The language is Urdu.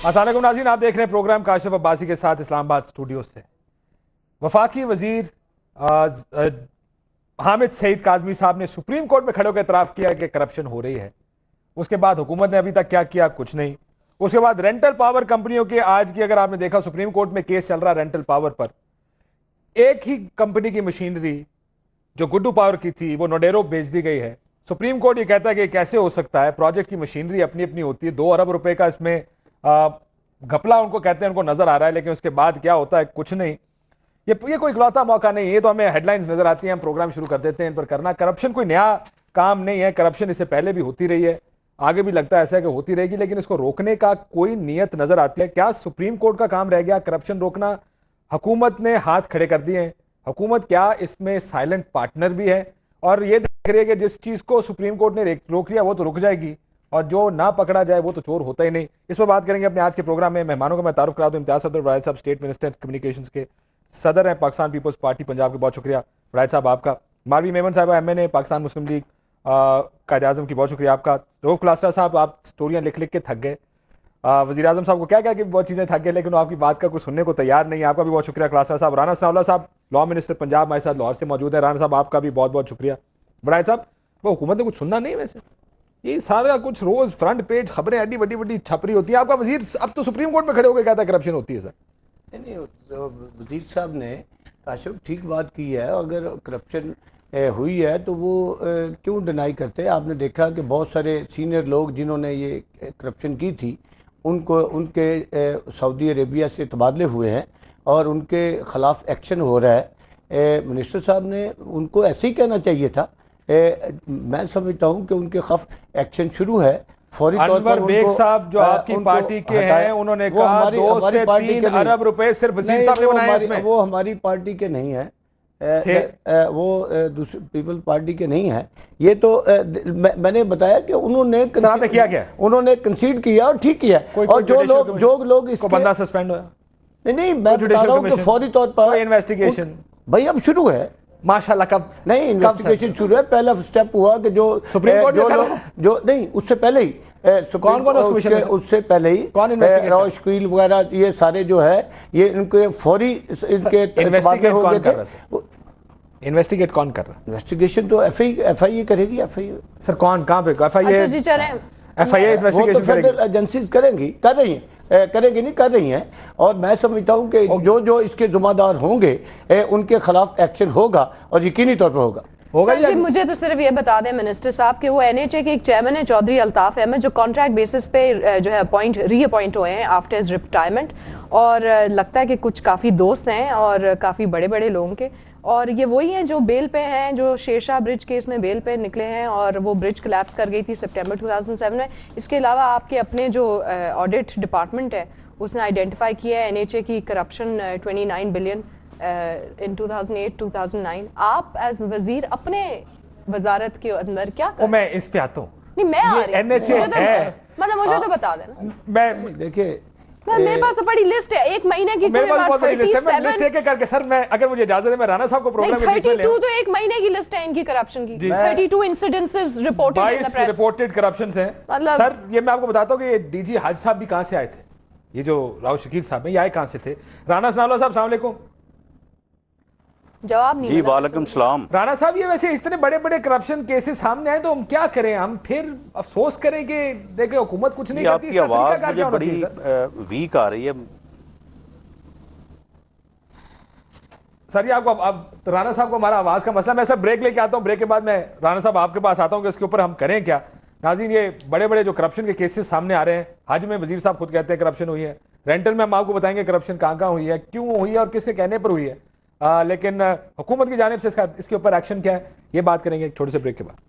السلام علیکم ناظرین، آپ دیکھ رہے ہیں پروگرام کاشف عباسی کے ساتھ اسلام آباد اسٹوڈیو سے۔ وفاقی وزیر حامد سعید کاظمی صاحب نے سپریم کورٹ میں کھڑے ہو کے اعتراف کیا کہ کرپشن ہو رہی ہے۔ اس کے بعد حکومت نے ابھی تک کیا کیا؟ کچھ نہیں۔ اس کے بعد رینٹل پاور کمپنیوں کے آج کی اگر آپ نے دیکھا سپریم کورٹ میں کیس چل رہا رینٹل پاور پر، ایک ہی کمپنی کی مشینری جو گڈو پاور کی تھی وہ نوڈیرو بھیج دی گئی ہے۔ سپریم کورٹ یہ کہتا ہے کہ کیسے ہو سکتا ہے؟ پروجیکٹ کی مشینری اپنی اپنی ہوتی ہے، 2 ارب روپے کا اس میں گھپلا ان کو کہتے ہیں، ان کو نظر آ رہا ہے، لیکن اس کے بعد کیا ہوتا ہے کچھ نہیں۔ یہ کوئی اکلوتا موقع نہیں، یہ تو ہمیں ہیڈ لائنز نظر آتی ہیں، ہم پروگرام شروع کر دیتے ہیں ان پر کرنا۔ کرپشن کوئی نیا کام نہیں ہے، کرپشن اس سے پہلے بھی ہوتی رہی ہے، آگے بھی لگتا ہے ایسا ہے کہ ہوتی رہے گی، لیکن اس کو روکنے کا کوئی نیت نظر آتی ہے؟ کیا سپریم کورٹ کا کام رہ گیا کرپشن روکنا؟ حکومت نے ہاتھ کھڑے کر دیے ہیں۔ حکومت کیا اس میں سائلنٹ پارٹنر بھی ہے اور یہ دیکھ رہی ہے کہ جس چیز کو سپریم کورٹ نے روک لیا وہ تو رک جائے گی، اور جو نہ پکڑا جائے وہ تو چور ہوتا ہی نہیں۔ اس پر بات کریں گے اپنے آج کے پروگرام میں۔ مہمانوں کو میں تعارف کرا دوں، امتیاز صدر وڑائچ صاحب اسٹیٹ منسٹر کمیونیکیشنز کے صدر ہیں پاکستان پیپلز پارٹی پنجاب کے، بہت شکریہ وڑائچ صاحب آپ کا۔ ماروی میمن صاحب ایم این اے پاکستان مسلم لیگ قائد اعظم کی، بہت شکریہ آپ کا۔ روف کلاسرا صاحب آپ سٹوریاں لکھ کے تھک گئے، وزیر اعظم صاحب کو کیا کہ بہت چیزیں تھک گئے لیکن وہ آپ کی بات کا کچھ سننے کو تیار نہیں ہے، آپ کا بھی بہت شکریہ کلاسرا صاحب۔ رانا ثناء اللہ صاحب لا منسٹر پنجاب ہمارے ساتھ لاہور سے موجود ہیں، رانا صاحب آپ کا بھی بہت بہت شکریہ۔ وڑائچ صاحب وہ حکومت نے کچھ سننا نہیں، ویسے یہ سارا کچھ روز فرنٹ پیج خبریں ایڈی بڑی بڑی چھپ رہی ہوتی ہیں، آپ کا وزیر اب تو سپریم کورٹ میں کھڑے ہو کے کہتا ہے کرپشن ہوتی ہے۔ سر نہیں، وزیر صاحب نے کاشف ٹھیک بات کی ہے، اگر کرپشن ہوئی ہے تو وہ کیوں ڈینائی کرتے ہیں؟ آپ نے دیکھا کہ بہت سارے سینئر لوگ جنہوں نے یہ کرپشن کی تھی ان کے سعودی عربیہ سے تبادلے ہوئے ہیں اور ان کے خلاف ایکشن ہو رہا ہے۔ منسٹر صاحب نے ان کو ایسے ہی کہنا چاہیے تھا۔ میں سمجھتا ہوں کہ ان کے خلاف ایکشن شروع ہے فوری طور پر۔ انور بیگ صاحب جو آپ کی پارٹی کے ہیں انہوں نے کہا 2 سے 3 ارب روپے صرف وزیر صاحب نے بنائے اس میں۔ وہ ہماری پارٹی کے نہیں ہیں، وہ دوسری پیپل پارٹی کے نہیں ہیں۔ یہ تو میں نے بتایا کہ انہوں نے کیا کیا انہوں نے کنسیڈ کیا اور ٹھیک کیا، اور جو لوگ اس کو بندہ سسپینڈ ہوا نہیں، میں بتا رہا ہوں کہ فوری طور پر انویسٹیگیشن بھائی اب شروع ہے۔ ماشاءاللہ کب؟ نہیں، انویسٹیگیشن شروع ہے۔ پہلا سٹیپ ہوا کہ جو سپریم کورٹ جو نہیں، اس سے پہلے ہی اس سے پہلے ہی روش کیل وغیرہ یہ سارے جو ہے یہ ان کے فوری ان کے انویسٹیگیٹ کون کر رہا ہے؟ انویسٹیگیٹ کون کر رہا ہے؟ انویسٹیگیشن تو ایف آئی اے کرے گی۔ ایف آئی اے سر کون کہاں پہ؟ ایف آئی اے انویسٹیگیشن کرے گی، ایجنسیز کریں گی، کر رہی ہیں، کریں گی نہیں کر رہی ہیں، اور میں سمجھتا ہوں کہ جو اس کے ذمہ دار ہوں گے ان کے خلاف ایکشن ہوگا اور یقینی طور پر ہوگا۔ جی مجھے تو صرف یہ بتا دیں منسٹر صاحب کہ وہ این ایچ اے کے ایک چیئرمین ہے چودھری الطاف احمد، جو کانٹریکٹ بیسس پہ جو ہے ری اپوائنٹ ہوئے ہیں آفٹر ہز ریٹائرمنٹ، اور لگتا ہے کہ کچھ کافی دوست ہیں اور کافی بڑے بڑے لوگوں کے، اور یہ وہی ہیں جو بیل پہ ہیں، جو شیر شاہ برج کیس میں بیل پہ نکلے ہیں، اور وہ برج کلیپس کر گئی تھی سپٹمبر 2007 میں۔ اس کے علاوہ آپ کے اپنے جو آڈٹ ڈپارٹمنٹ ہے اس نے آئیڈینٹیفائی کیا ہے این ایچ اے کی کرپشن 29 بلین in 2008-2009۔ آپ ایز وزیر اپنے وزارت کے اندر کیا کر؟ میں اس پہ آتا ہوں، نہیں میں آ رہی ہے مطلب مجھے تو بتا دینا۔ میں دیکھیں میرے پاس بڑی لسٹ ہے، 1 مہینے کی، میرے پاس بہت بڑی لسٹ ہے، میں لسٹ ایک ایک کر کے سر میں اگر مجھے اجازت ہے میں رانا صاحب کو پروگرام میں 32 تو 1 مہینے کی لسٹ ہے ان کی کرپشن کی، 32 incidences reported in the press, reported corruptions ہیں۔ سر یہ میں آپ کو بتاتا ہوں کہ یہ ڈی جی حاج صاحب بھی کہاں سے آئے تھے، یہ جو راؤ شکیل صاحب ہیں یہ آئے کہاں سے تھے؟ رانا ثناء اللہ صاحب السلام علیکم۔ جواب نہیں جی وعلیکم السلام۔ رانا صاحب یہ ویسے اتنے بڑے بڑے کرپشن کیسز سامنے آئے تو ہم کیا کریں؟ ہم پھر افسوس کریں کہ دیکھیں حکومت کچھ نہیں کرتی؟ آپ کی آواز مجھے بڑی ویک آ رہی ہے سر۔ یہ آپ کو اب رانا صاحب کو ہمارا آواز کا مسئلہ، میں سر بریک لے کے آتا ہوں، بریک کے بعد میں رانا صاحب آپ کے پاس آتا ہوں کہ اس کے اوپر ہم کریں کیا۔ ناظرین یہ بڑے بڑے جو کرپشن کے کیسز سامنے آ رہے ہیں، حج میں وزیر صاحب خود کہتے ہیں کرپشن ہوئی ہے، رینٹل میں ہم آپ کو بتائیں گے کرپشن کہاں کہاں ہوئی ہے، کیوں ہوئی ہے اور کس کے کہنے پر ہوئی ہے، لیکن حکومت کی جانب سے اس کے اوپر ایکشن کیا ہے، یہ بات کریں گے ایک چھوٹے سے بریک کے بعد۔